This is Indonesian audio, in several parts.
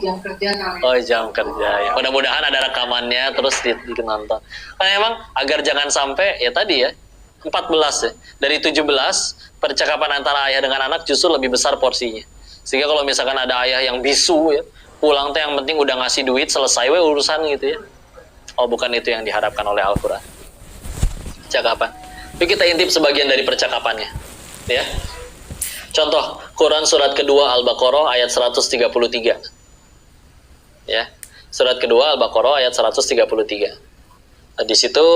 jam kerja kami. Oh, jam kerja ya. Mudah-mudahan ada rekamannya terus ditonton. Karena emang agar jangan sampai ya tadi ya 14 ya. Dari 17 percakapan antara ayah dengan anak justru lebih besar porsinya. Sehingga kalau misalkan ada ayah yang bisu ya, pulang tuh yang penting udah ngasih duit selesai we urusan gitu ya. Oh, bukan itu yang diharapkan oleh Al-Qur'an. Percakapan. Tapi kita intip sebagian dari percakapannya. Ya. Contoh, Quran surat kedua Al-Baqarah ayat 133. Ya. Surat kedua Al-Baqarah ayat 133. Nah, di situ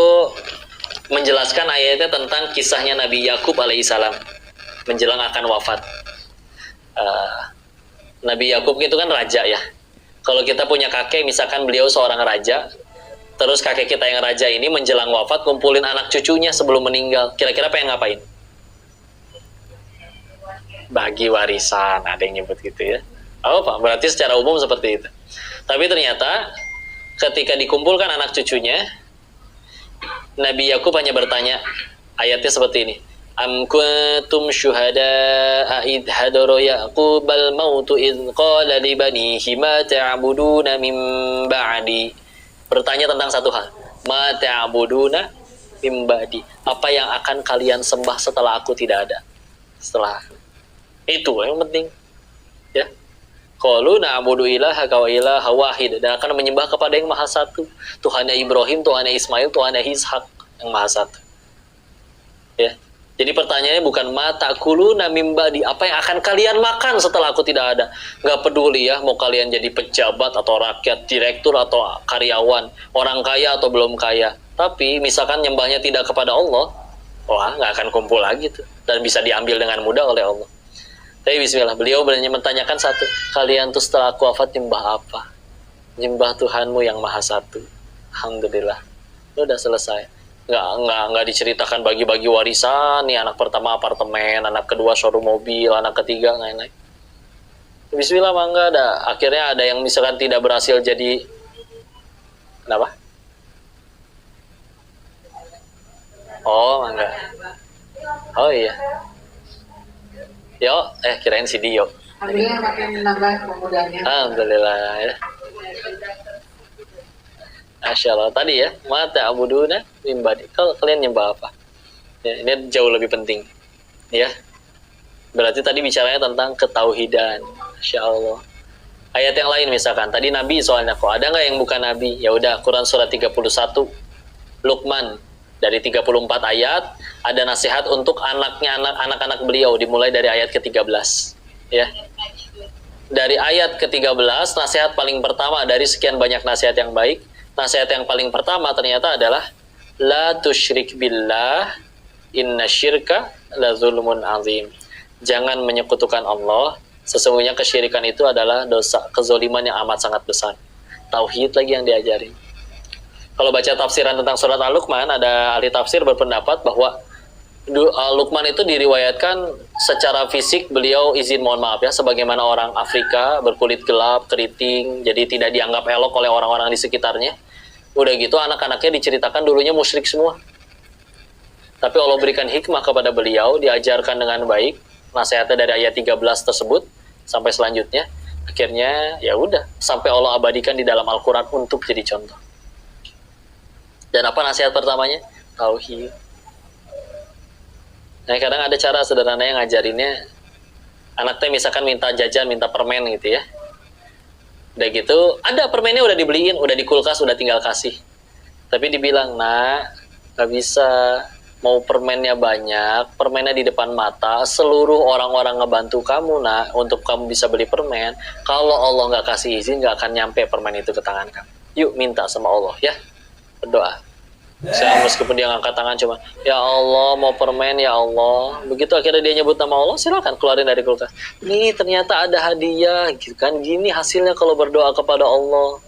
menjelaskan ayatnya tentang kisahnya Nabi Yakub alaihissalam menjelang akan wafat. Nabi Yakub itu kan raja ya. Kalau kita punya kakek, misalkan beliau seorang raja, terus kakek kita yang raja ini menjelang wafat kumpulin anak cucunya sebelum meninggal. Kira-kira pengen ngapain? Bagi warisan, ada yang nyebut gitu ya. Oh, Pak, berarti secara umum seperti itu. Tapi ternyata ketika dikumpulkan anak cucunya, Nabi Yakub hanya bertanya, ayatnya seperti ini. Am kuntum syuhada'a idh hadara Yaqubal mautu idh qala li banihi ma ta'buduna min ba'di. Bertanya tentang satu hal. Ma ta'buduna min ba'di. Apa yang akan kalian sembah setelah aku tidak ada? Setelah itu yang penting. Ya. Qalu na'budu ilahaka wa ilaha wahid. Dan akan menyembah kepada yang maha satu. Tuhannya Ibrahim, Tuhannya Ismail, Tuhannya Ishak yang maha satu. Ya. Jadi pertanyaannya bukan mata kuluna mimba di apa yang akan kalian makan setelah aku tidak ada. Nggak peduli ya mau kalian jadi pejabat atau rakyat, direktur atau karyawan, orang kaya atau belum kaya. Tapi misalkan nyembahnya tidak kepada Allah, wah nggak akan kumpul lagi tuh dan bisa diambil dengan mudah oleh Allah. Tapi bismillah, beliau menanyakan satu, kalian tuh setelah aku wafat nyembah apa? Nyembah Tuhanmu yang maha satu. Alhamdulillah, udah selesai. Nggak diceritakan bagi-bagi warisan nih, anak pertama apartemen, anak kedua showroom mobil, anak ketiga lain-lain. Bismillah mangga ada. Akhirnya ada yang misalkan tidak berhasil jadi kenapa? Oh mangga. Oh iya. Yo, kirain si Dio. Alhamdulillah makin menambah pemudanya. Alhamdulillah ya. Masya Allah. Tadi ya, mata abuduna mimbadi. Kalau kalian nyembah apa? Ya, ini jauh lebih penting. Ya. Berarti tadi bicaranya tentang ketauhidan. Masya Allah. Ayat yang lain misalkan. Tadi Nabi soalnya kok. Ada nggak yang bukan Nabi? Ya udah, Quran surat 31. Luqman. Dari 34 ayat. Ada nasihat untuk anak-anak beliau. Dimulai dari ayat ke-13. Ya. Dari ayat ke-13, nasihat paling pertama dari sekian banyak nasihat yang baik. Nasihat yang paling pertama ternyata adalah la tusyrik billah inna syirka la zulmun azim. Jangan menyekutukan Allah, sesungguhnya kesyirikan itu adalah dosa, kezoliman yang amat sangat besar. Tauhid lagi yang diajari. Kalau baca tafsiran tentang surat Al-Luqman, ada ahli tafsir berpendapat bahwa Luqman itu diriwayatkan secara fisik beliau izin mohon maaf ya, sebagaimana orang Afrika berkulit gelap, keriting, jadi tidak dianggap elok oleh orang-orang di sekitarnya. Udah gitu anak-anaknya diceritakan dulunya musyrik semua. Tapi Allah berikan hikmah kepada beliau, diajarkan dengan baik nasihatnya dari ayat 13 tersebut sampai selanjutnya. Akhirnya ya udah sampai Allah abadikan di dalam Al-Qur'an untuk jadi contoh. Dan apa nasihat pertamanya? Tauhid. Nah, kadang ada cara sederhana yang ngajarinnya, anaknya misalkan minta jajan, minta permen gitu ya. Udah gitu, ada permennya udah dibeliin, udah di kulkas, udah tinggal kasih. Tapi dibilang, nak, gak bisa, mau permennya banyak, permennya di depan mata, seluruh orang-orang ngebantu kamu, nak, untuk kamu bisa beli permen. Kalau Allah gak kasih izin, gak akan nyampe permen itu ke tangan kamu. Yuk minta sama Allah ya, berdoa. Saya meskipun dia ngangkat tangan cuma ya Allah mau permen ya Allah, begitu akhirnya dia nyebut nama Allah, silakan keluarin dari kulkas. Nih ternyata ada hadiah gitu kan, gini hasilnya kalau berdoa kepada Allah.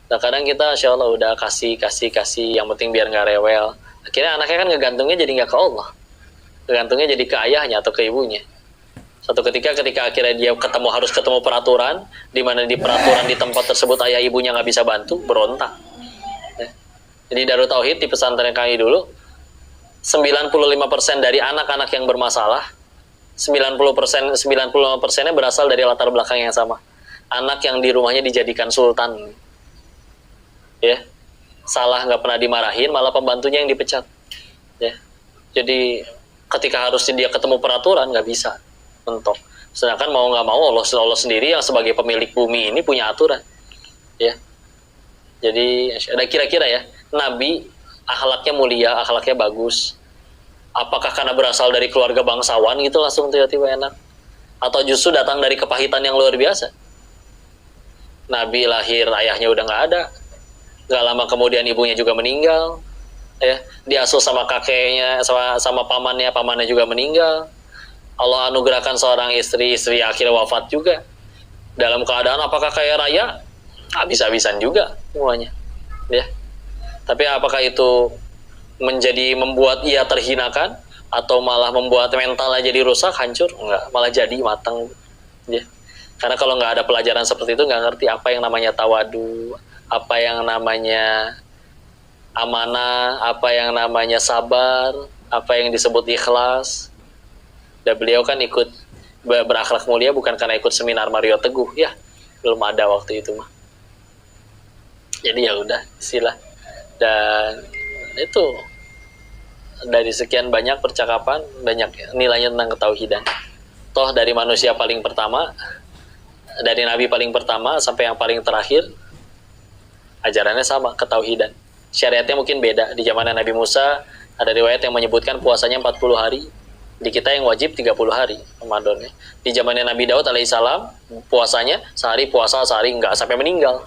Nah kadang kita insya Allah udah kasih yang penting biar nggak rewel. Akhirnya anaknya kan ngegantungnya jadi nggak ke Allah, ngegantungnya jadi ke ayahnya atau ke ibunya. Suatu ketika akhirnya dia harus ketemu peraturan, di mana di peraturan di tempat tersebut ayah ibunya nggak bisa bantu, berontak. Jadi Darut Tauhid di pesantren kami dulu 95% dari anak-anak yang bermasalah 95%-nya berasal dari latar belakang yang sama. anak yang di rumahnya dijadikan sultan, ya, salah nggak pernah dimarahin, malah pembantunya yang dipecat, ya. Jadi ketika harus dia ketemu peraturan nggak bisa mentok. Sedangkan mau nggak mau Allah sendiri yang sebagai pemilik bumi ini punya aturan, ya. Jadi ada kira-kira ya, Nabi akhlaknya mulia, akhlaknya bagus. Apakah karena berasal dari keluarga bangsawan gitu langsung tiba-tiba enak? Atau justru datang dari kepahitan yang luar biasa? Nabi lahir, ayahnya udah nggak ada. Nggak lama kemudian ibunya juga meninggal. Ya, diasuh sama kakeknya, sama pamannya juga meninggal. Allah anugerahkan seorang istri akhirnya wafat juga. Dalam keadaan apakah kaya raya? Habis-habisan juga semuanya. Ya. Tapi apakah itu membuat ia terhinakan atau malah membuat mentalnya jadi rusak, hancur? Enggak, malah jadi matang. Ya. Karena kalau nggak ada pelajaran seperti itu, nggak ngerti apa yang namanya tawadu, apa yang namanya amanah, apa yang namanya sabar, apa yang disebut ikhlas. Dan beliau kan ikut berakhlak mulia bukan karena ikut seminar Mario Teguh, ya belum ada waktu itu mah. Jadi ya udah, silah. Dan itu dari sekian banyak percakapan, banyak nilainya tentang ketauhidan. Toh dari manusia paling pertama, dari nabi paling pertama sampai yang paling terakhir, ajarannya sama, ketauhidan. Syariatnya mungkin beda. Di zaman Nabi Musa ada riwayat yang menyebutkan puasanya 40 hari. Di kita yang wajib 30 hari Ramadannya. Di zamannya Nabi Daud alaihissalam puasanya sehari puasa, sehari enggak, sampai meninggal.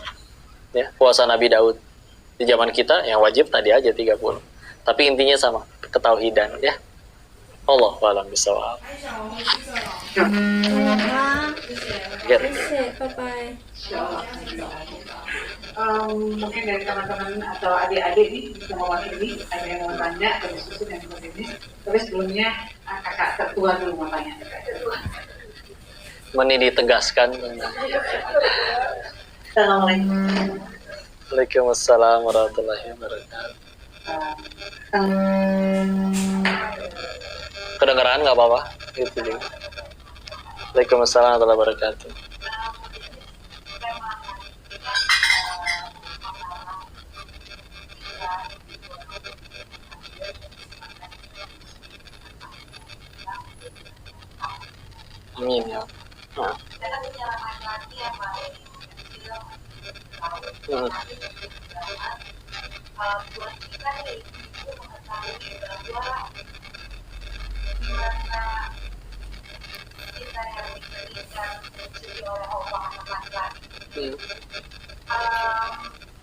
Ya, puasa Nabi Daud. Di zaman kita yang wajib tadi aja 30. Tapi intinya sama, ketauhidan, ya. Allah a'lam bishawab. Mungkin dari teman-teman atau adik-adik nih bisa mewakili, ada yang mau tanya atau diskusi dan sebagainya. Tapi sebelumnya kakak tertua dulu mau tanya. Meni ditegaskan. Assalamualaikum. Waalaikumsalam warahmatullahi wabarakatuh. Kedengeran nggak apa-apa? Gitu juga. Waalaikumsalam warahmatullahi wabarakatuh. Amin ya. Nah.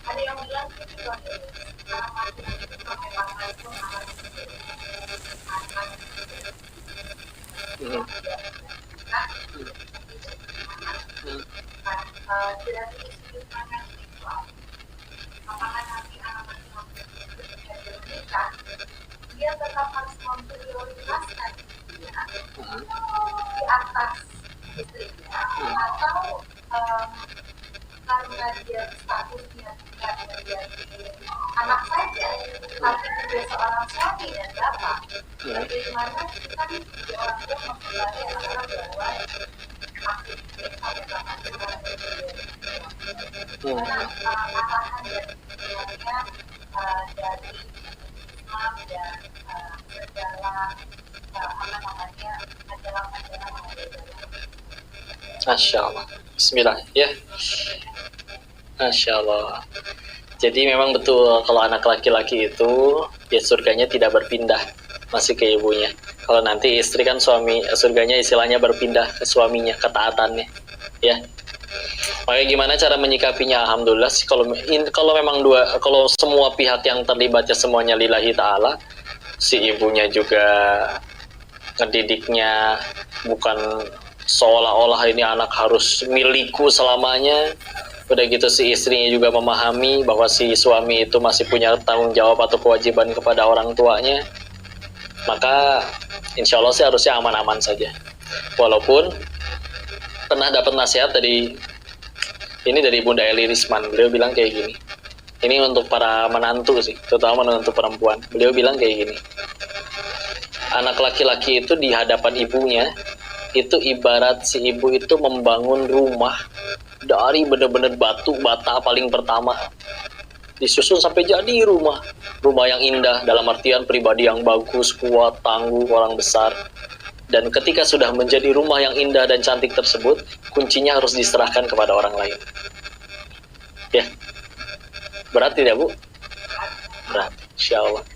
Ada yang bilang itu dia tetap harus memprioritaskan di atas istrinya atau karena dia statusnya tidak menjadi anak saja, tapi juga seorang suami dan bapak. Bagaimana kita sebagai orang tua memperlakukan anak-anak bahwa aktivitas sampai kapan kita arahan dan sebenarnya dari Islam dan segala ajaran-ajaran Masya Allah. Bismillah ya. Masya Allah. Jadi memang betul kalau anak laki-laki itu ya surganya tidak berpindah, masih ke ibunya. Kalau nanti istri kan surganya istilahnya berpindah ke suaminya, ketaatannya, ya. Makanya gimana cara menyikapinya? Alhamdulillah sih kalau memang kalau semua pihak yang terlibatnya semuanya lillahi ta'ala, si ibunya juga ngedidiknya bukan seolah-olah ini anak harus milikku selamanya. Udah gitu si istrinya juga memahami bahwa si suami itu masih punya tanggung jawab atau kewajiban kepada orang tuanya. Maka insya Allah sih harusnya aman-aman saja. Walaupun pernah dapat nasihat dari Bunda Eli Risman. Beliau bilang kayak gini. Ini untuk para menantu sih, terutama menantu perempuan. Beliau bilang kayak gini. Anak laki-laki itu di hadapan ibunya, itu ibarat si ibu itu membangun rumah dari bener-bener batu bata paling pertama disusun sampai jadi rumah yang indah dalam artian pribadi yang bagus, kuat, tangguh, orang besar. Dan ketika sudah menjadi rumah yang indah dan cantik tersebut, kuncinya harus diserahkan kepada orang lain. Ya, berat tidak Bu? Berat, insya Allah.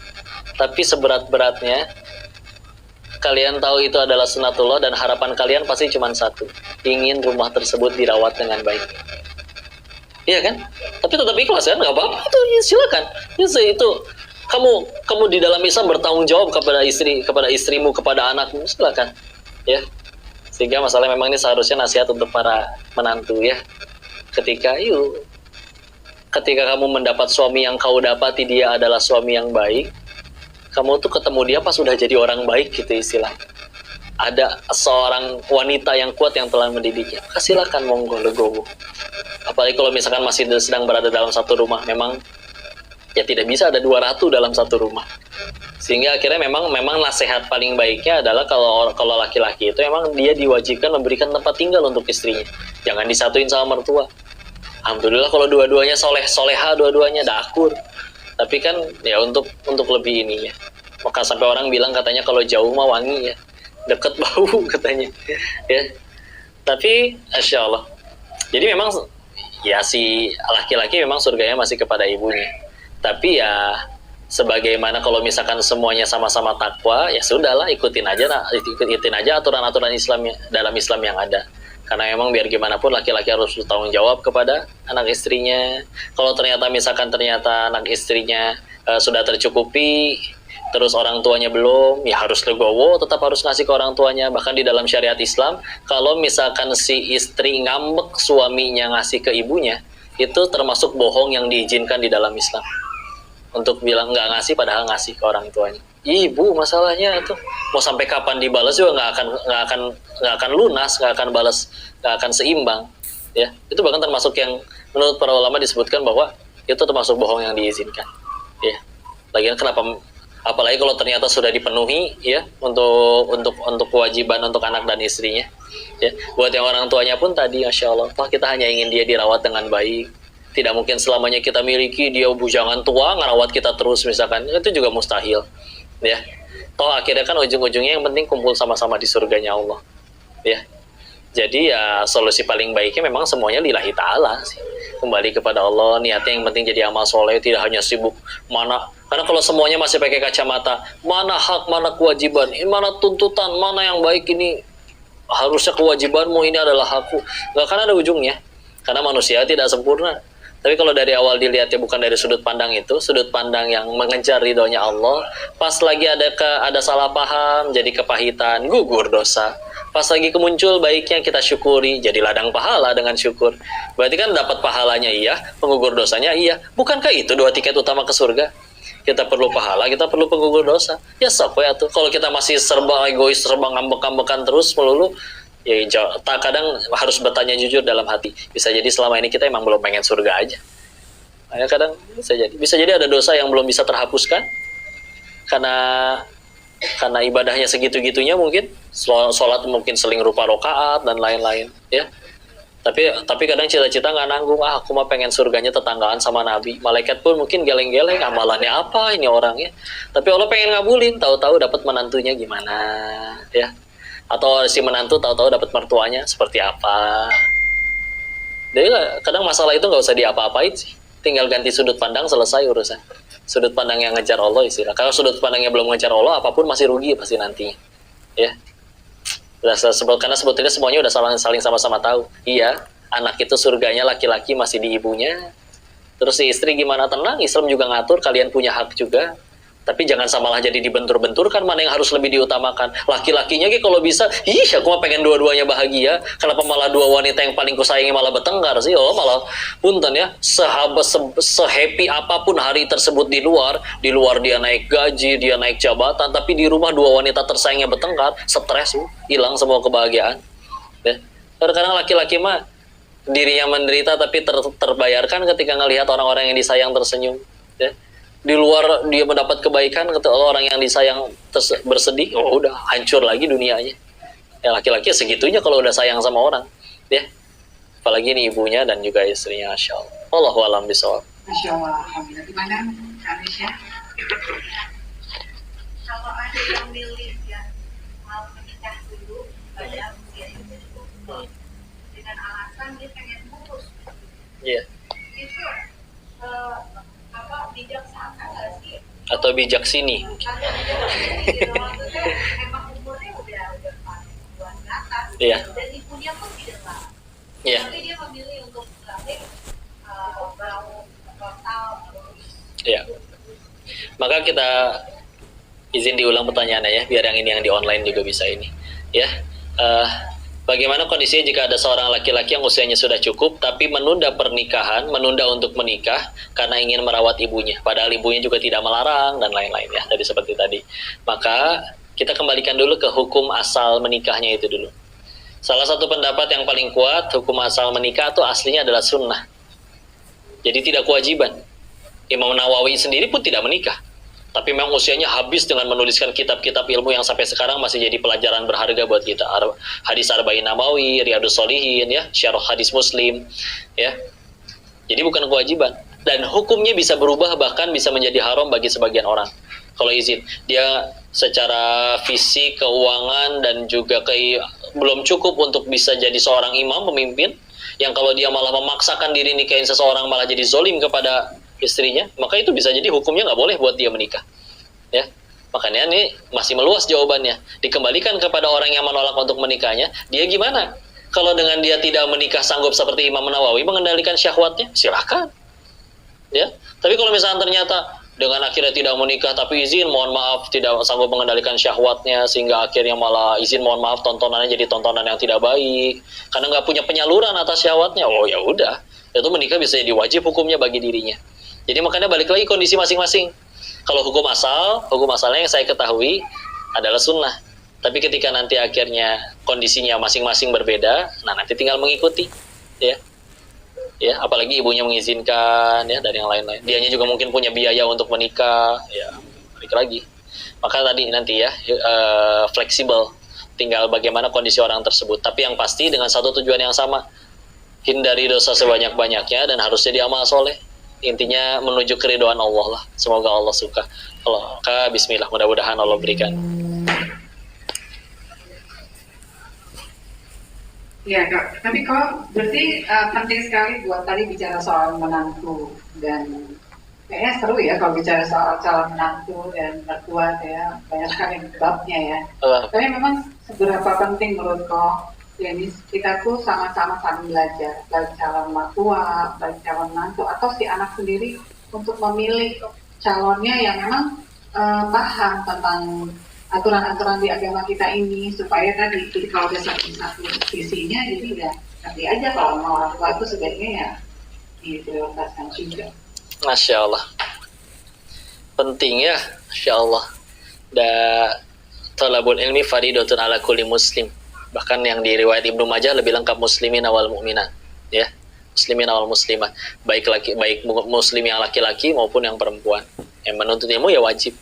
Tapi seberat-beratnya, kalian tahu itu adalah sunatullah dan harapan kalian pasti cuma satu, ingin rumah tersebut dirawat dengan baik. Iya kan? Tapi tetap ikhlas kan? Nggak apa-apa itu, ya, silakan. Itu kamu di dalam Islam bertanggung jawab kepada istrimu, kepada anakmu, silakan. Ya. Sehingga masalah memang ini seharusnya nasihat untuk para menantu ya. Ketika kamu mendapat suami yang kau dapati dia adalah suami yang baik, kamu tuh ketemu dia pas sudah jadi orang baik gitu istilah. Ada seorang wanita yang kuat yang telah mendidiknya. Silakan monggo legowo. Apalagi kalau misalkan masih sedang berada dalam satu rumah, memang ya tidak bisa ada dua ratu dalam satu rumah. Sehingga akhirnya memang nasihat paling baiknya adalah kalau laki-laki itu memang dia diwajibkan memberikan tempat tinggal untuk istrinya. Jangan disatuin sama mertua. Alhamdulillah kalau dua-duanya soleha dua-duanya dakur. Tapi kan ya untuk lebih ini ya. Maka sampai orang bilang katanya kalau jauh mah wangi ya, deket bau katanya. Ya. Tapi Masya Allah. Jadi memang ya si laki-laki memang surganya masih kepada ibunya. Tapi ya sebagaimana kalau misalkan semuanya sama-sama takwa, ya sudahlah ikutin aja aturan-aturan Islam dalam Islam yang ada. Karena memang biar gimana pun laki-laki harus bertanggung jawab kepada anak istrinya. Kalau ternyata anak istrinya sudah tercukupi, terus orang tuanya belum, ya harus legowo, tetap harus ngasih ke orang tuanya. Bahkan di dalam syariat Islam, kalau misalkan si istri ngambek suaminya ngasih ke ibunya, itu termasuk bohong yang diizinkan di dalam Islam. Untuk bilang nggak ngasih padahal ngasih ke orang tuanya. Ibu masalahnya itu mau sampai kapan dibalas juga nggak akan lunas, nggak akan balas, nggak akan seimbang. Ya, itu bahkan termasuk yang menurut para ulama disebutkan bahwa itu termasuk bohong yang diizinkan. Ya, lagian kenapa? Apalagi kalau ternyata sudah dipenuhi ya untuk kewajiban untuk anak dan istrinya. Ya, buat yang orang tuanya pun tadi, Masya Allah, kita hanya ingin dia dirawat dengan baik. Tidak mungkin selamanya kita miliki dia bujangan tua ngerawat kita terus misalkan, itu juga mustahil. Ya, toh akhirnya kan ujung-ujungnya yang penting kumpul sama-sama di surganya Allah. Ya, jadi ya solusi paling baiknya memang semuanya lillahi ta'ala sih. Kembali kepada Allah, niatnya yang penting jadi amal soleh, tidak hanya sibuk mana. Karena kalau semuanya masih pakai kacamata, mana hak, mana kewajiban, ini mana tuntutan, mana yang baik, ini harusnya kewajibanmu, ini adalah hakku. Nggak akan ada ujungnya, karena manusia tidak sempurna. Tapi kalau dari awal dilihatnya bukan dari sudut pandang itu, sudut pandang yang mengejar ridhonya Allah, pas lagi ada salah paham, jadi kepahitan, gugur dosa. Pas lagi kemuncul baiknya kita syukuri, jadi ladang pahala dengan syukur. Berarti kan dapat pahalanya iya, penggugur dosanya iya. Bukankah itu dua tiket utama ke surga? Kita perlu pahala, kita perlu penggugur dosa. Ya sok ya tuh. Kalau kita masih serba egois, serba ngambek-ngambekan terus melulu, ya kadang harus bertanya jujur dalam hati. Bisa jadi selama ini kita emang belum pengen surga aja. Nah, kadang bisa jadi ada dosa yang belum bisa terhapuskan karena ibadahnya segitu-gitunya mungkin, sholat mungkin seling rupa rokaat dan lain-lain ya. Tapi kadang cita-cita nggak nanggung, aku mah pengen surganya tetanggaan sama Nabi. Malaikat pun mungkin geleng-geleng, amalannya apa ini orangnya. Tapi Allah pengen ngabulin, tahu-tahu dapat menantunya gimana ya. Atau si menantu tahu-tahu dapat mertuanya seperti apa. Jadi kadang masalah itu nggak usah diapa-apain sih, tinggal ganti sudut pandang, selesai urusan. Sudut pandang yang ngejar Allah istilah. Kalau sudut pandangnya belum ngejar Allah, apapun masih rugi pasti nantinya. Ya. Karena sebetulnya semuanya udah saling sama-sama tahu. Iya, anak itu surganya laki-laki masih di ibunya. Terus si istri gimana, tenang, Islam juga ngatur, kalian punya hak juga. Tapi jangan samalah jadi dibentur-benturkan mana yang harus lebih diutamakan. Laki-lakinya kalau bisa, aku mah pengen dua-duanya bahagia. Kenapa malah dua wanita yang paling kusayangi malah bertengkar sih? Oh malah punten ya, sehappy apapun hari tersebut di luar dia naik gaji, dia naik jabatan, tapi di rumah dua wanita tersayangnya bertengkar, stres, hilang semua kebahagiaan. Ya. Kadang-kadang laki-laki mah dirinya menderita tapi terbayarkan ketika ngelihat orang-orang yang disayang tersenyum. Ya. Di luar dia mendapat kebaikan, ketika orang yang disayang bersedih, udah hancur lagi dunianya. Ya laki-laki segitunya kalau udah sayang sama orang, ya. apalagi ini ibunya dan juga istrinya. Masya Allah. Wallahu a'lam bishawab. Masya Allah, alhamdulillah. Gimana Kak Nisha? Kalau ada yang milih ya mau menikah dulu pada usia yang cukup dengan alasan dia pengen ngurus, Iya. itu bijaksana nggak sih? Atau bijak sini. Maksudnya emang umurnya udah 40-an ke atas, Iya. dan ibunya pun tidak lah. Iya. Tapi dia memilih untuk mau total. Iya. Maka kita izin diulang pertanyaannya ya, biar yang ini yang di online juga bisa ini. Ya. Bagaimana kondisinya jika ada seorang laki-laki yang usianya sudah cukup tapi menunda pernikahan, menunda untuk menikah karena ingin merawat ibunya, padahal ibunya juga tidak melarang dan lain-lain ya, tadi seperti tadi. Maka kita kembalikan dulu ke hukum asal menikahnya itu dulu. Salah satu pendapat yang paling kuat, hukum asal menikah itu aslinya adalah sunnah. Jadi tidak kewajiban. Imam Nawawi sendiri pun tidak menikah. Tapi memang usianya habis dengan menuliskan kitab-kitab ilmu yang sampai sekarang masih jadi pelajaran berharga buat kita. Hadis Arba'in Nawawi, Riyadus Shalihin, ya, Syarah Hadis Muslim, ya. Jadi bukan kewajiban. Dan hukumnya bisa berubah, bahkan bisa menjadi haram bagi sebagian orang. Kalau izin, dia secara fisik, keuangan, dan juga belum cukup untuk bisa jadi seorang imam, pemimpin, yang kalau dia malah memaksakan diri nikahin seseorang malah jadi zolim kepada istrinya, maka itu bisa jadi hukumnya nggak boleh buat dia menikah, ya. Makanya ini masih meluas jawabannya. Dikembalikan kepada orang yang menolak untuk menikahnya, dia gimana? Kalau dengan dia tidak menikah sanggup seperti Imam Nawawi mengendalikan syahwatnya, silakan, ya. Tapi kalau misalnya ternyata dengan akhirnya tidak menikah tapi izin, mohon maaf, tidak sanggup mengendalikan syahwatnya sehingga akhirnya malah izin, mohon maaf, tontonannya jadi tontonan yang tidak baik karena nggak punya penyaluran atas syahwatnya, oh ya udah, itu menikah bisa jadi wajib hukumnya bagi dirinya. Jadi makanya balik lagi kondisi masing-masing. Kalau hukum asalnya yang saya ketahui adalah sunnah. Tapi ketika nanti akhirnya kondisinya masing-masing berbeda, nah nanti tinggal mengikuti, ya. Ya, apalagi ibunya mengizinkan, ya, dan yang lain-lain. Dianya juga mungkin punya biaya untuk menikah, ya, balik lagi. Maka tadi nanti ya, fleksibel. Tinggal bagaimana kondisi orang tersebut. Tapi yang pasti dengan satu tujuan yang sama, hindari dosa sebanyak-banyaknya dan harusnya diamal soleh. Intinya menuju keridhaan Allah lah. Semoga Allah suka. Bismillah, mudah-mudahan Allah berikan. Iya Kak, tapi kok berarti penting sekali buat tadi bicara soal menantu, dan kayaknya seru ya kalau bicara soal calon menantu dan mertua ya, banyak sekali babnya ya. Tapi memang seberapa penting menurut kok, ya ini kita tuh sama-sama saling belajar, baik calon mertua, baik calon menantu, atau si anak sendiri untuk memilih calonnya yang memang paham tentang aturan-aturan di agama kita ini, supaya tadi jadi kalau ada satu visinya, jadi ya nanti aja kalau mau orang tua itu sebaiknya ya diprioritaskan juga. Masya Allah, penting ya, Masya Allah. Talabul ilmi faridatun ala kulli muslim. Bahkan yang di riwayat Ibnu Majah lebih lengkap, muslimin awal mukminat, ya, muslimin awal muslimat, baik muslim yang laki-laki maupun yang perempuan. Yang menuntut ilmu ya wajib,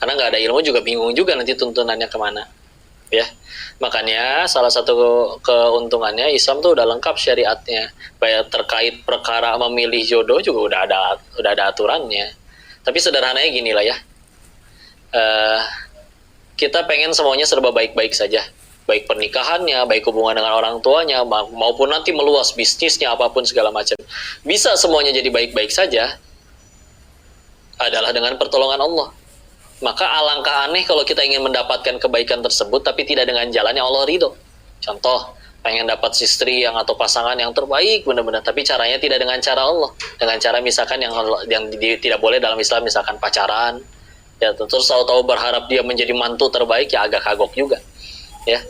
karena nggak ada ilmu juga bingung juga nanti tuntunannya kemana, ya. Makanya salah satu keuntungannya Islam tuh udah lengkap syariatnya, baik terkait perkara memilih jodoh juga udah ada aturannya. Tapi sederhananya gini lah ya, kita pengen semuanya serba baik-baik saja, baik pernikahannya, baik hubungan dengan orang tuanya, maupun nanti meluas bisnisnya, apapun segala macam. Bisa semuanya jadi baik-baik saja adalah dengan pertolongan Allah. Maka alangkah aneh kalau kita ingin mendapatkan kebaikan tersebut tapi tidak dengan jalan yang Allah ridho. Contoh, pengen dapat istri yang atau pasangan yang terbaik benar-benar, tapi caranya tidak dengan cara Allah, dengan cara misalkan yang tidak boleh dalam Islam, misalkan pacaran, ya, terus tahu-tahu berharap dia menjadi mantu terbaik, ya agak kagok juga, ya.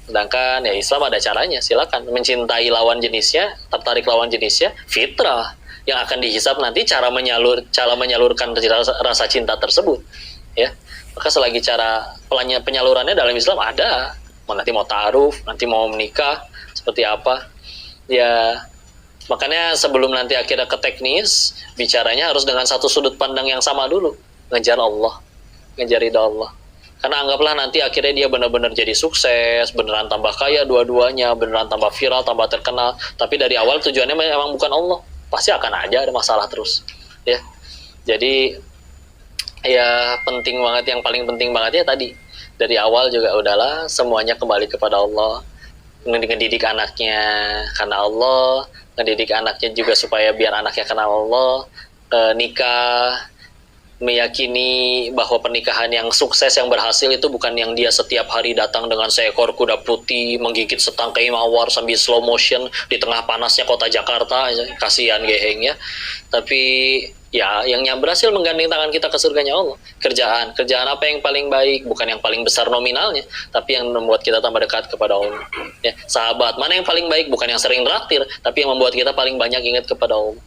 Sedangkan ya Islam ada caranya, silakan mencintai lawan jenisnya, tertarik lawan jenisnya, fitrah. Yang akan dihisab nanti cara menyalurkan rasa cinta tersebut, ya. Maka selagi cara penyalurannya dalam Islam ada, nanti mau ta'aruf, nanti mau menikah, seperti apa, ya. Makanya sebelum nanti akhirnya ke teknis, bicaranya harus dengan satu sudut pandang yang sama dulu, ngejar Allah, ngejar ridha Allah. Karena anggaplah nanti akhirnya dia benar-benar jadi sukses, beneran tambah kaya dua-duanya, beneran tambah viral, tambah terkenal. Tapi dari awal tujuannya memang bukan Allah. Pasti akan aja ada masalah terus. Ya. Jadi ya penting banget, yang paling penting banget ya tadi. Dari awal juga udahlah semuanya kembali kepada Allah. Ngedidik anaknya karena Allah, ngedidik anaknya juga supaya biar anaknya kenal Allah, nikah, meyakini bahwa pernikahan yang sukses, yang berhasil itu bukan yang dia setiap hari datang dengan seekor kuda putih menggigit setangkai mawar sambil slow motion di tengah panasnya kota Jakarta, kasihan geheng ya. Tapi ya yang berhasil menggandeng tangan kita ke surganya Allah. Kerjaan apa yang paling baik, bukan yang paling besar nominalnya, tapi yang membuat kita tambah dekat kepada Allah. Ya, sahabat mana yang paling baik, bukan yang sering traktir, tapi yang membuat kita paling banyak ingat kepada Allah.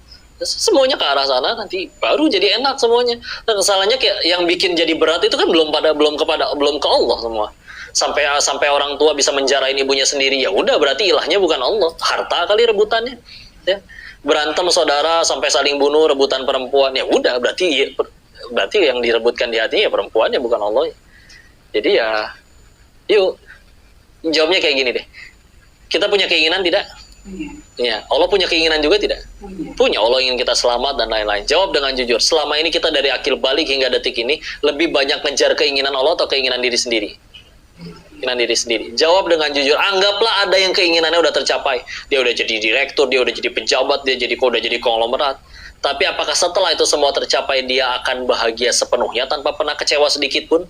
Semuanya ke arah sana, nanti baru jadi enak semuanya. Nah, kesalahannya kayak yang bikin jadi berat itu kan belum ke Allah semua. Sampai orang tua bisa menjarain ibunya sendiri, ya udah berarti ilahnya bukan Allah, harta kali rebutannya. Ya. Berantem saudara sampai saling bunuh, rebutan perempuan, ya udah berarti yang direbutkan di hatinya ya perempuannya, bukan Allah. Jadi ya yuk jawabnya kayak gini deh. Kita punya keinginan tidak? Ya, Allah punya keinginan juga tidak? Punya. Allah ingin kita selamat dan lain-lain. Jawab dengan jujur. Selama ini kita dari akil balik hingga detik ini lebih banyak ngejar keinginan Allah atau keinginan diri sendiri? Keinginan diri sendiri. Jawab dengan jujur. Anggaplah ada yang keinginannya udah tercapai. Dia udah jadi direktur, dia udah jadi pejabat, dia udah jadi konglomerat. Tapi apakah setelah itu semua tercapai dia akan bahagia sepenuhnya tanpa pernah kecewa sedikit pun?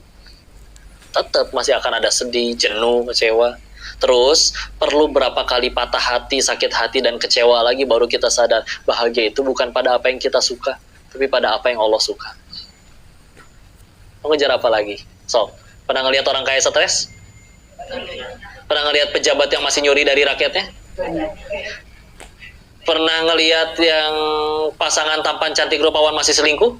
Tetap masih akan ada sedih, jenuh, kecewa. Terus perlu berapa kali patah hati, sakit hati dan kecewa lagi baru kita sadar bahagia itu bukan pada apa yang kita suka, tapi pada apa yang Allah suka. Mau ngejar apa lagi? So, pernah ngelihat orang kaya stres? Pernah ngelihat pejabat yang masih nyuri dari rakyatnya? Pernah ngelihat yang pasangan tampan cantik rupawan masih selingkuh?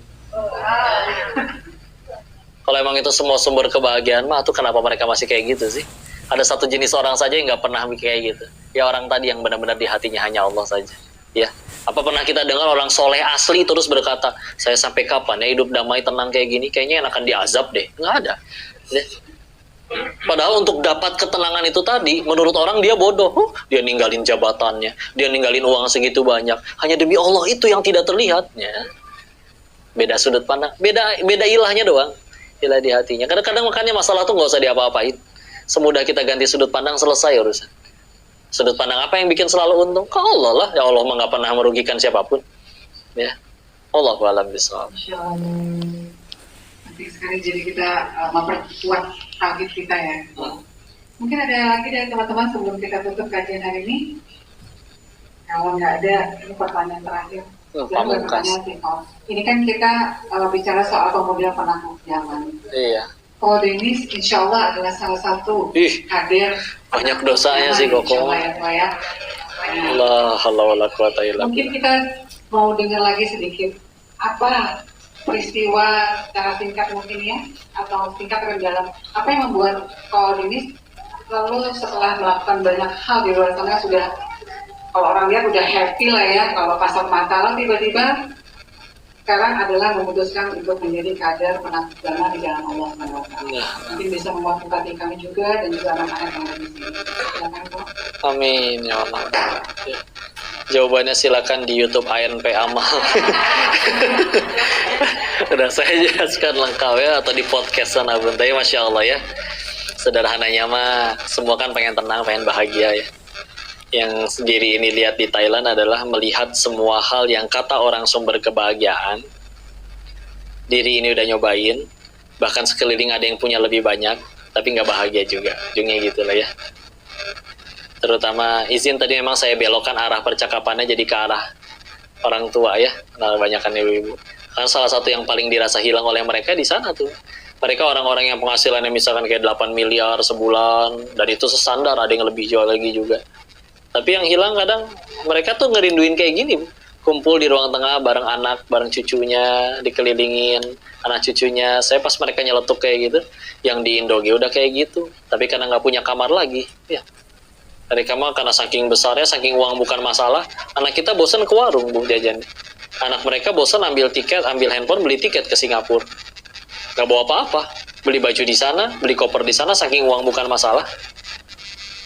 Kalau emang itu semua sumber kebahagiaan mah, tuh kenapa mereka masih kayak gitu sih? Ada satu jenis orang saja yang nggak pernah kayak gitu. Ya orang tadi yang benar-benar di hatinya hanya Allah saja. Ya. Apa pernah kita dengar orang soleh asli terus berkata, saya sampai kapan ya hidup damai tenang kayak gini? Kayaknya enakan diazab deh. Nggak ada. Ya. Padahal untuk dapat ketenangan itu tadi, menurut orang dia bodoh. Dia ninggalin jabatannya, dia ninggalin uang segitu banyak. Hanya demi Allah itu yang tidak terlihat. Ya. Beda sudut pandang, beda ilahnya doang. Ilah di hatinya. Kadang-kadang makanya masalah tuh nggak usah diapa-apain. Semudah kita ganti sudut pandang, selesai urusan. Sudut pandang apa yang bikin selalu untung? Ke Allah lah. Ya Allah mah nggak pernah merugikan siapapun. Ya. Allahu a'lam bishawab. Penting sekali jadi kita memperkuat tauhid kita ya. Mungkin ada lagi dari teman-teman sebelum kita tutup kajian hari ini. Kalau nggak ada, ini pertanyaan terakhir. Ini kan kita bicara soal pemuda penangguh zaman. Iya. Koko Denis insya Allah adalah salah satu kader. Banyak dosanya sih Koko. Ya. Allah wala quwata illa billah. Mungkin kita mau dengar lagi sedikit apa peristiwa secara singkat mungkin ya, atau singkat dan dalam, apa yang membuat Koko Denis lalu setelah melakukan banyak hal di luar sana sudah, kalau orang lihat udah happy lah ya, kalau kasat mata lah tiba-tiba sekarang adalah memutuskan untuk menjadi kader penangguh agama di jalan Allah SWT. Mungkin bisa memotivasi kami juga dan juga anak-anak yang ada di sini. Silakan Kok. Amin ya Allah. Ya. Jawabannya silakan di YouTube ANP Amal. Udah saya jelaskan lengkap ya, atau di podcast sana Bun. Tapi Masya Allah ya, sederhananya mah semua kan pengen tenang, pengen bahagia ya. Yang sendiri ini lihat di Thailand adalah melihat semua hal yang kata orang sumber kebahagiaan. Diri ini udah nyobain, bahkan sekeliling ada yang punya lebih banyak, tapi nggak bahagia juga. Ujungnya gitu lah ya. Terutama izin tadi memang saya belokkan arah percakapannya jadi ke arah orang tua ya, karena banyakkan ibu-ibu. Kan salah satu yang paling dirasa hilang oleh mereka di sana tuh. Mereka orang-orang yang penghasilannya misalkan kayak 8 miliar sebulan, dan itu sesandar, ada yang lebih jual lagi juga. Tapi yang hilang kadang mereka tuh ngerinduin kayak gini, kumpul di ruang tengah bareng anak, bareng cucunya, dikelilingin anak cucunya. Saya pas mereka nyeletuk kayak gitu, yang di Indoge udah kayak gitu, tapi karena nggak punya kamar lagi, ya. Dari kamar karena saking besarnya, saking uang bukan masalah, anak kita bosan ke warung Bu jajan. Anak mereka bosan ambil tiket, ambil handphone, beli tiket ke Singapura. Nggak bawa apa-apa, beli baju di sana, beli koper di sana, saking uang bukan masalah.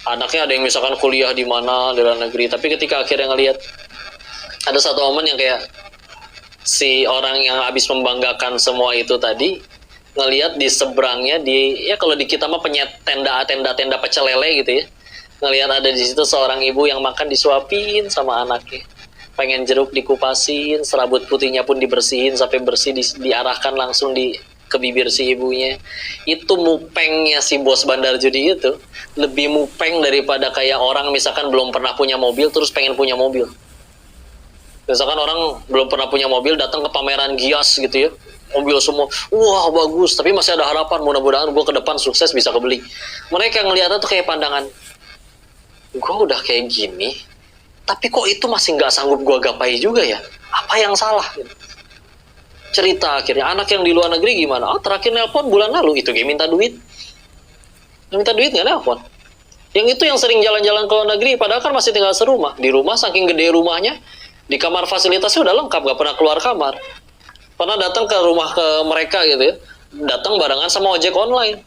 Anaknya ada yang misalkan kuliah di mana di luar negeri, tapi ketika akhirnya ngelihat ada satu momen yang kayak si orang yang habis membanggakan semua itu tadi ngelihat di seberangnya, di ya kalau di kita mah tenda pecel lele gitu ya, ngelihat ada di situ seorang ibu yang makan disuapin sama anaknya, pengen jeruk dikupasin, serabut putihnya pun dibersihin sampai bersih, diarahkan langsung ke bibir si ibunya. Itu mupengnya si bos bandar judi itu lebih mupeng daripada kayak orang misalkan belum pernah punya mobil terus pengen punya mobil. Misalkan orang belum pernah punya mobil datang ke pameran Gias gitu ya, mobil semua wah bagus, tapi masih ada harapan mudah-mudahan gue ke depan sukses bisa kebeli. Mereka ngeliatnya tuh kayak pandangan, gue udah kayak gini tapi kok itu masih nggak sanggup gue gapai juga ya, apa yang salah gitu. Cerita akhirnya anak yang di luar negeri gimana, terakhir nelpon bulan lalu itu dia minta duit nggak nelpon. Yang itu yang sering jalan-jalan ke luar negeri padahal kan masih tinggal serumah, di rumah saking gede rumahnya, di kamar fasilitasnya udah lengkap, gak pernah keluar kamar. Pernah datang ke rumah ke mereka gitu ya, datang barengan sama ojek online,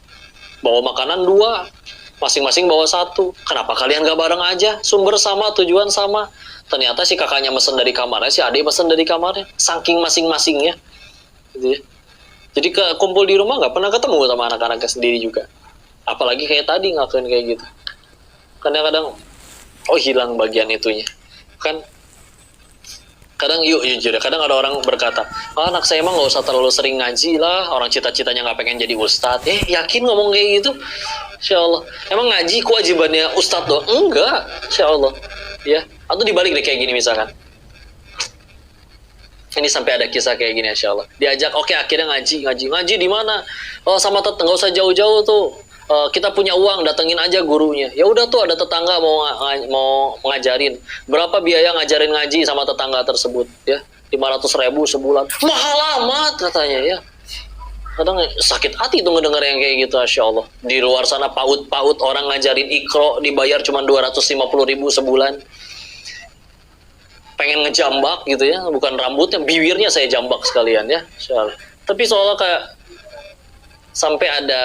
bawa makanan 2, masing-masing bawa 1. Kenapa kalian gak bareng aja? Sumber sama, tujuan sama. Ternyata si kakaknya mesen dari kamarnya, si adik mesen dari kamarnya, saking masing-masingnya gitu ya. Jadi kumpul di rumah gak pernah ketemu sama anak-anaknya sendiri juga, apalagi kayak tadi ngakuin kayak gitu. Kadang-kadang hilang bagian itunya kan. Kadang jujur ya, kadang ada orang berkata, anak saya emang gak usah terlalu sering ngaji lah, orang cita-citanya gak pengen jadi ustadz. Yakin ngomong kayak gitu? Insya Allah. Emang ngaji kewajibannya ustadz doang? Enggak, insya Allah ya. Atau dibalik deh kayak gini misalkan, ini sampai ada kisah kayak gini, insya Allah diajak, oke, akhirnya ngaji di mana? Sama tetangga, nggak usah jauh-jauh tuh, kita punya uang, datengin aja gurunya. Ya udah tuh ada tetangga mau ngajarin, berapa biaya ngajarin ngaji sama tetangga tersebut ya? 500.000 sebulan. Mahal amat katanya ya. Kadang sakit hati tuh ngedenger yang kayak gitu, insya Allah. Di luar sana paut orang ngajarin Iqra dibayar cuma 250.000 sebulan. Pengen ngejambak gitu ya, bukan rambutnya, bibirnya saya jambak sekalian ya. Tapi soalnya kayak sampai ada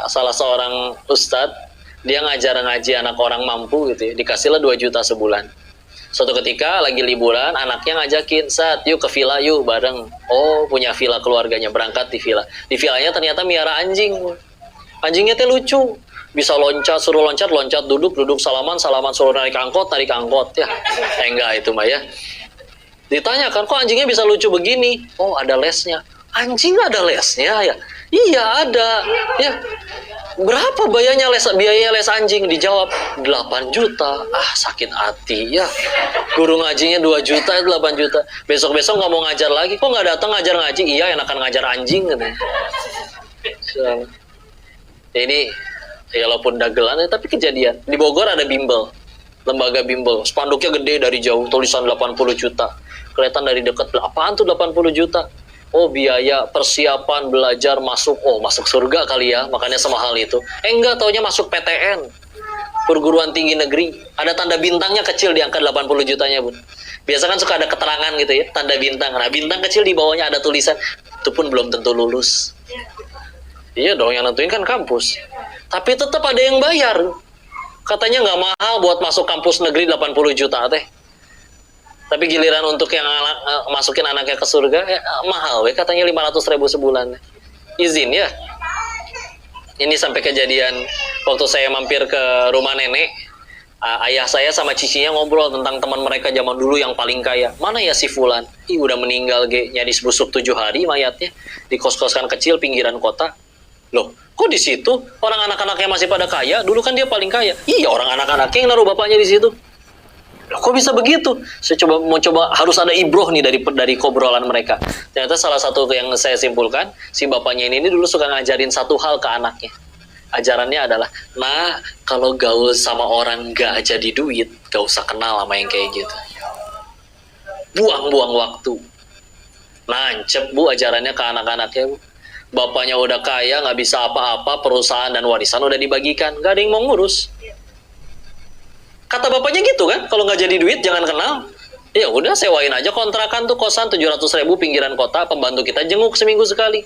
salah seorang ustadz, dia ngaji anak orang mampu gitu ya, dikasihlah 2 juta sebulan. Suatu ketika lagi liburan, anaknya ngajakin, "Sat, yuk ke villa yuk bareng." Oh, punya villa keluarganya, berangkat di villa. Di villanya ternyata miara anjing. Anjingnya teh lucu, bisa loncat, suruh loncat, duduk, salaman, suruh narik angkot ya. Enggak itu mah ya. Ditanyakan, kok anjingnya bisa lucu begini? Oh, ada lesnya. Anjing ada lesnya ya? Iya ada ya. Berapa biayanya les anjing? Dijawab 8 juta. Sakit hati ya. Guru ngajinya 2 juta, 8 juta. Besok-besok nggak mau ngajar lagi. Kok nggak datang ngajar ngaji? Iya, enakan ngajar anjing katanya. Ini ya walaupun dagelan tapi kejadian. Di Bogor ada bimbel, lembaga bimbel, spanduknya gede dari jauh, tulisan 80 juta. Kelihatan dari dekat, apaan tuh 80 juta? Oh, biaya persiapan belajar masuk surga kali ya, makanya semahal itu. Enggak, taunya masuk PTN, perguruan tinggi negeri. Ada tanda bintangnya kecil di angka 80 jutanya, Bun. Biasa kan suka ada keterangan gitu ya, tanda bintang. Nah, bintang kecil di bawahnya ada tulisan, itu pun belum tentu lulus. Iya dong, yang nentuin kan kampus. Tapi tetap ada yang bayar. Katanya nggak mahal buat masuk kampus negeri 80 juta teh. Tapi giliran untuk yang masukin anaknya ke surga, mahal katanya 500.000 sebulan. Izin ya. Ini sampai kejadian waktu saya mampir ke rumah nenek. Ayah saya sama cicinya ngobrol tentang teman mereka zaman dulu yang paling kaya. Mana ya si Fulan? Udah meninggal nyadis busuk 7 hari mayatnya. Di kos-kosan kecil pinggiran kota. Loh, kok di situ orang anak-anaknya masih pada kaya? Dulu kan dia paling kaya. Iya, orang anak-anaknya yang naruh bapaknya di situ. Loh, kok bisa begitu? Saya coba harus ada ibroh nih dari kobrolan mereka. Ternyata salah satu yang saya simpulkan, si bapaknya ini dulu suka ngajarin satu hal ke anaknya. Ajarannya adalah, nah, kalau gaul sama orang gak jadi duit, gak usah kenal sama yang kayak gitu. Buang-buang waktu. Nancep, Bu, ajarannya ke anak-anaknya, Bu. Bapaknya udah kaya, nggak bisa apa-apa, perusahaan dan warisan udah dibagikan, nggak ada yang mau ngurus. Kata bapaknya gitu kan, kalau nggak jadi duit jangan kenal. Ya udah, sewain aja kontrakan tuh kosan 700.000 pinggiran kota, pembantu kita jenguk seminggu sekali.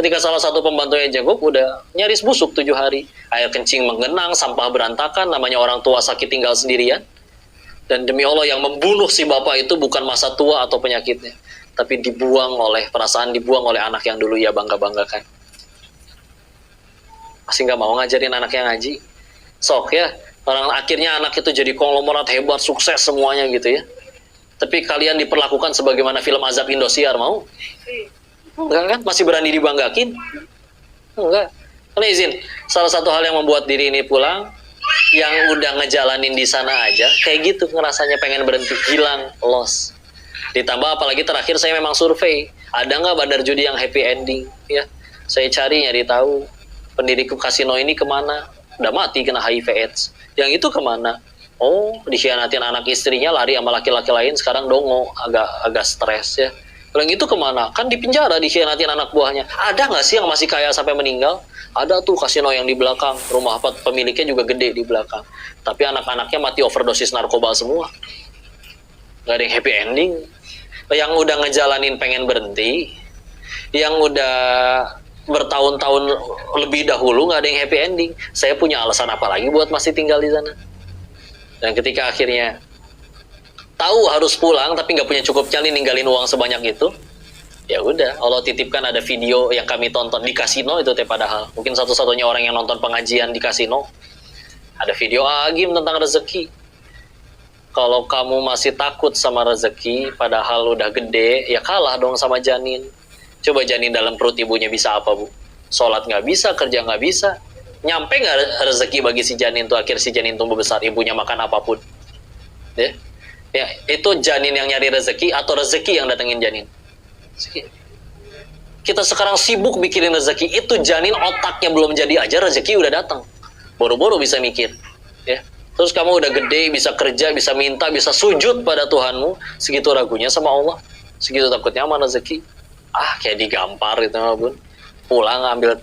Ketika salah satu pembantunya jenguk, udah nyaris busuk 7 hari. Air kencing menggenang, sampah berantakan, namanya orang tua sakit tinggal sendirian. Dan demi Allah yang membunuh si bapak itu bukan masa tua atau penyakitnya, tapi dibuang oleh dibuang oleh anak yang dulu ia bangga-banggakan. Masih nggak mau ngajarin anak yang ngaji? Sok ya, orang akhirnya anak itu jadi konglomerat hebat, sukses semuanya gitu ya. Tapi kalian diperlakukan sebagaimana film azab Indosiar, mau? Enggak kan? Masih berani dibanggakin? Enggak. Karena izin, salah satu hal yang membuat diri ini pulang, yang udah ngejalanin di sana aja, kayak gitu ngerasanya pengen berhenti, hilang, lost. Ditambah apalagi terakhir saya memang survei, ada nggak bandar judi yang happy ending? Ya, saya cari nyari tahu, pendiri kasino ini kemana? Udah mati kena HIV/AIDS. Yang itu kemana? Oh, dikhianatin anak istrinya, lari sama laki-laki lain, sekarang dongo, agak stres ya. Yang itu kemana? Kan di penjara dikhianatin anak buahnya. Ada nggak sih yang masih kaya sampai meninggal? Ada tuh kasino yang di belakang, rumah pemiliknya juga gede di belakang. Tapi anak-anaknya mati overdosis narkoba semua. Gak ada yang happy ending. Yang udah ngejalanin pengen berhenti, yang udah bertahun-tahun lebih dahulu gak ada yang happy ending. Saya punya alasan apa lagi buat masih tinggal di sana? Dan ketika akhirnya tahu harus pulang tapi nggak punya cukup nyali ninggalin uang sebanyak itu, ya udah, Allah titipkan ada video yang kami tonton di kasino itu teh, padahal mungkin satu-satunya orang yang nonton pengajian di kasino. Ada video Agim tentang rezeki. Kalau kamu masih takut sama rezeki padahal udah gede, ya kalah dong sama janin. Coba janin dalam perut ibunya bisa apa, Bu? Sholat nggak bisa, kerja nggak bisa. Nyampe nggak rezeki bagi si janin tuh, akhir si janin tumbuh besar, ibunya makan apapun. Ya, itu janin yang nyari rezeki atau rezeki yang datengin janin? Kita sekarang sibuk mikirin rezeki, itu janin otaknya belum jadi aja rezeki udah datang. Boro-boro bisa mikir, ya. Terus kamu udah gede, bisa kerja, bisa minta, bisa sujud pada Tuhanmu, segitu ragunya sama Allah, segitu takutnya sama rezeki. Kayak digampar gitu, Bun. Pulang ambil,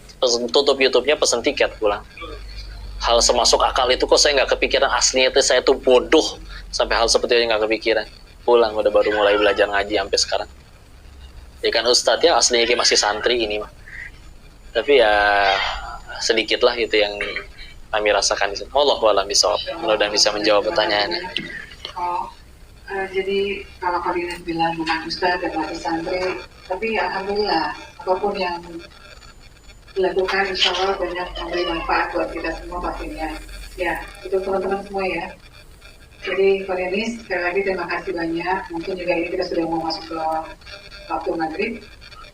tutup YouTube-nya, pesen tiket pulang. Hal semasuk akal itu kok saya nggak kepikiran, aslinya itu saya tuh bodoh sampai hal seperti itu nggak kepikiran. Pulang udah baru mulai belajar ngaji sampai sekarang. Ya kan Ustadz ya, aslinya masih santri ini mah. Tapi ya sedikit lah itu yang kami rasakan di sini. Wallahu a'lam bishawab. Mudah-mudahan bisa menjawab pertanyaannya. Jadi kalau kalian bilang bukan Ustadz dan masih santri, tapi alhamdulillah apapun yang dilakukan insya Allah banyak memberi manfaat buat kita semua pastinya. Ya, itu teman-teman semua ya. Jadi Koreanis, sekali lagi terima kasih banyak. Mungkin juga ini kita sudah mau masuk ke waktu maghrib.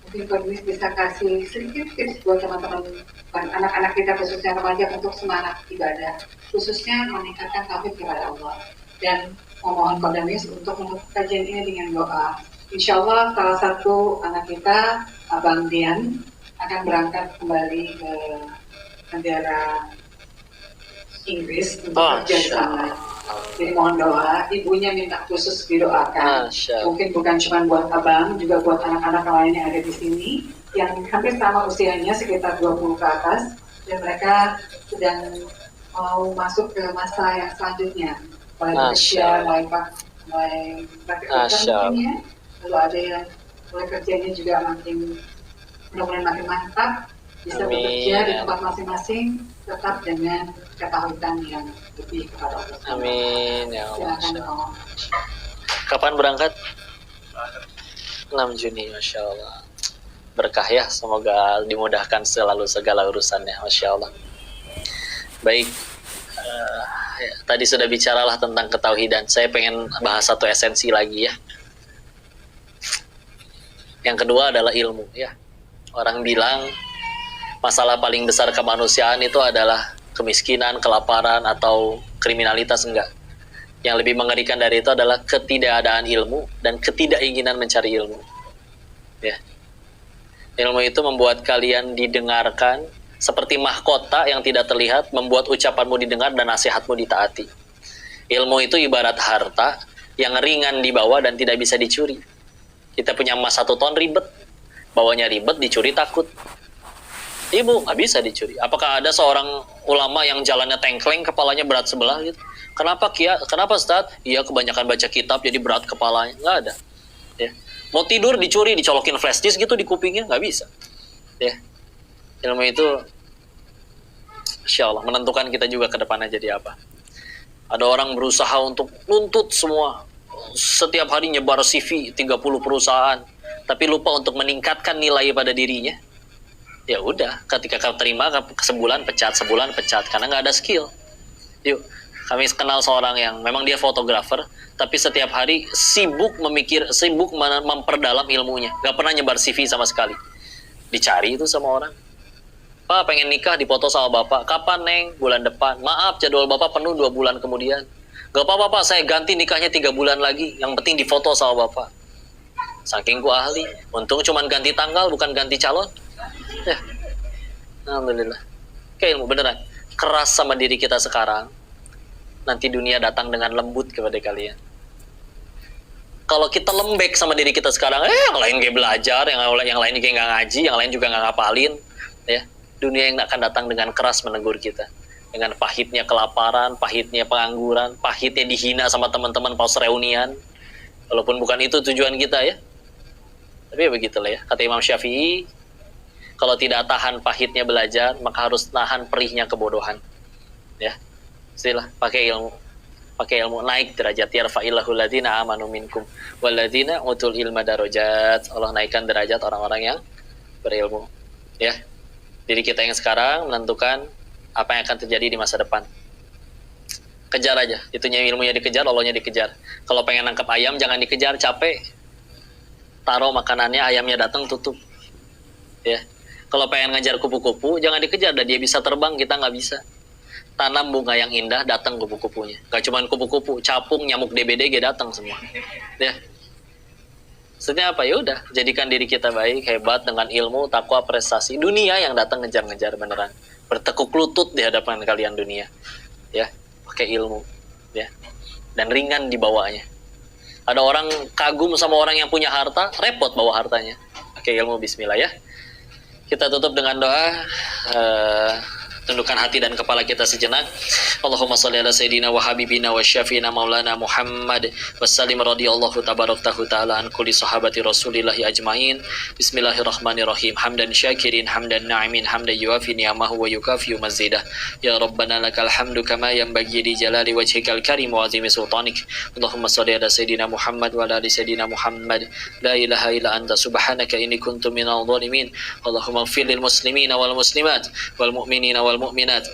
Mungkin Koreanis bisa kasih sedikit tips buat teman-teman dan anak-anak kita khususnya remaja untuk semangat ibadah, khususnya meningkatkan tauhid kepada Allah. Dan memohon Koreanis untuk menutup kajian ini dengan doa. Insya Allah salah satu anak kita, Abang Dian, akan berangkat kembali ke negara Inggris untuk kerja di sana. Jadi mohon doa, ibunya minta khusus didoakan. Mungkin bukan cuma buat abang, juga buat anak-anak lain yang ada di sini, yang hampir sama usianya, sekitar 20 ke atas, dan mereka sedang mau masuk ke masa yang selanjutnya. Mulai bekerja, mulai praktik kerjanya, lalu ada yang mulai kerjanya juga makin mudah-mudahan makin mantap, bisa bekerja di tempat masing-masing, tetap dengan ketahuan yang lebih kepada Allah. Amin ya Allah. Silakan. Kapan berangkat? 6 Juni, Masya Allah. Berkah ya, semoga dimudahkan selalu segala urusannya, Masya Allah. Baik, tadi sudah bicaralah tentang ketauhidan. Saya pengen bahas satu esensi lagi ya. Yang kedua adalah ilmu ya. Orang bilang masalah paling besar kemanusiaan itu adalah kemiskinan, kelaparan, atau kriminalitas. Enggak. Yang lebih mengerikan dari itu adalah ketidakadaan ilmu dan ketidakinginan mencari ilmu. Ya. Ilmu itu membuat kalian didengarkan seperti mahkota yang tidak terlihat, membuat ucapanmu didengar dan nasihatmu ditaati. Ilmu itu ibarat harta yang ringan dibawa dan tidak bisa dicuri. Kita punya emas 1 ton ribet, bawanya ribet, dicuri takut. Ibu, nggak bisa dicuri. Apakah ada seorang ulama yang jalannya tengkleng, kepalanya berat sebelah gitu? Kenapa Kenapa Ustaz? Iya, kebanyakan baca kitab jadi berat kepalanya. Nggak ada. Ya. Mau tidur dicuri, dicolokin flash disk gitu di kupingnya, nggak bisa. Ya. Ilmu itu Insya Allah menentukan kita juga ke depannya jadi apa. Ada orang berusaha untuk nuntut semua, setiap hari nyebar CV 30 perusahaan, tapi lupa untuk meningkatkan nilai pada dirinya. Ya udah, ketika kau terima sebulan pecat karena nggak ada skill. Yuk, kami kenal seorang yang memang dia fotografer, tapi setiap hari sibuk memperdalam ilmunya, nggak pernah nyebar CV sama sekali. Dicari itu sama orang, Pak pengen nikah dipoto sama bapak, kapan neng? Bulan depan. Maaf jadwal bapak penuh 2 bulan kemudian. Gak apa-apa pak, saya ganti nikahnya 3 bulan lagi, yang penting difoto sama bapak. Saking gua ahli, untung cuman ganti tanggal bukan ganti calon. Ya, alhamdulillah. Kayak ilmu beneran, keras sama diri kita sekarang, nanti dunia datang dengan lembut kepada kalian. Kalau kita lembek sama diri kita sekarang, yang lain kayak belajar, yang lain kayak nggak ngaji, yang lain juga nggak ngapalin, ya. Dunia yang akan datang dengan keras menegur kita, dengan pahitnya kelaparan, pahitnya pengangguran, pahitnya dihina sama teman-teman pas reunian, walaupun bukan itu tujuan kita ya, tapi ya begitulah ya. Kata Imam Syafi'i, kalau tidak tahan pahitnya belajar, maka harus tahan perihnya kebodohan, ya. Istilah pakai ilmu naik derajat. Yarfa'illahu ladina amanu minkum waladina utul ilma darajat. Allah naikkan derajat orang-orang yang berilmu, ya. Diri kita yang sekarang menentukan apa yang akan terjadi di masa depan. Kejar aja, itunya ilmunya dikejar, Allahnya dikejar. Kalau pengen nangkap ayam jangan dikejar, capek. Taruh makanannya, ayamnya datang tutup. Ya. Kalau pengen ngejar kupu-kupu jangan dikejar, dan dia bisa terbang, kita nggak bisa. Tanam bunga yang indah, datang kupu-kupunya. Gak cuman kupu-kupu, capung, nyamuk DBD datang semua. Ya. Maksudnya apa? Ya udah, jadikan diri kita baik, hebat dengan ilmu, takwa, prestasi. Dunia yang datang ngejar-ngejar beneran. Bertekuk lutut di hadapan kalian dunia. Ya, pakai ilmu, ya. Dan ringan dibawanya. Ada orang kagum sama orang yang punya harta, repot bawa hartanya. Pakai ilmu, bismillah ya. Kita tutup dengan doa. Tundukkan hati dan kepala kita sejenak. Allahumma salli ala sayyidina wa habibina wa syafiina maulana Muhammad wa sallim radhiyallahu tabaraktahu ta'ala an kulli sahabati rasulillahi ajmain. Bismillahirrahmanirrahim. Hamdan syakirin, hamdan na'imin, hamdan yuafi ni'amahu wa yukafiyu mazidah. Ya Rabbana lakal hamdu kama yanbaghi li jalali wajhikal karim wa azimi sultanik. Allahumma salli ala sayyidina Muhammad wa ala ali sayyidina Muhammad. La ilaha illa anta subhanaka inni kuntu minadh dhalimin. Allahumma ighfir lil muslimina wal muslimat wal mu'minina wal المؤمنات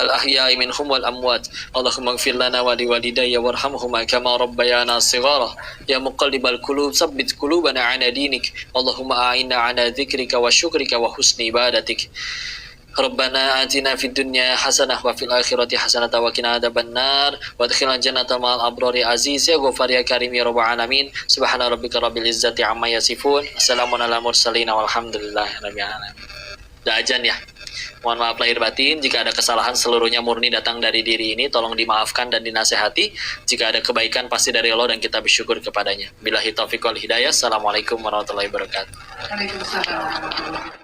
الأحياء منهم والأموات اللهم اغفر لنا ولوالدي وارحمهما كما ربيانا صغارا يا مقلب القلوب ثبت قلوبنا على دينك اللهم أعنا على ذكرك وشكرك وحسن عبادتك ربنا آتنا في الدنيا حسنة وفي الآخرة حسنة وقنا عذاب النار وادخلنا الجنة مع الأبرار عزيز يا غفار يا كريم يا رب العالمين سبحان ربك رب العزة عما يصفون السلام على المرسلين والحمد لله رب العالمين. Udah ajan ya. Mohon maaf lahir batin, jika ada kesalahan seluruhnya murni datang dari diri ini, tolong dimaafkan dan dinasehati. Jika ada kebaikan pasti dari Allah dan kita bersyukur kepadanya. Billahi taufiq wal hidayah. Assalamualaikum warahmatullahi wabarakatuh. Waalaikumsalam.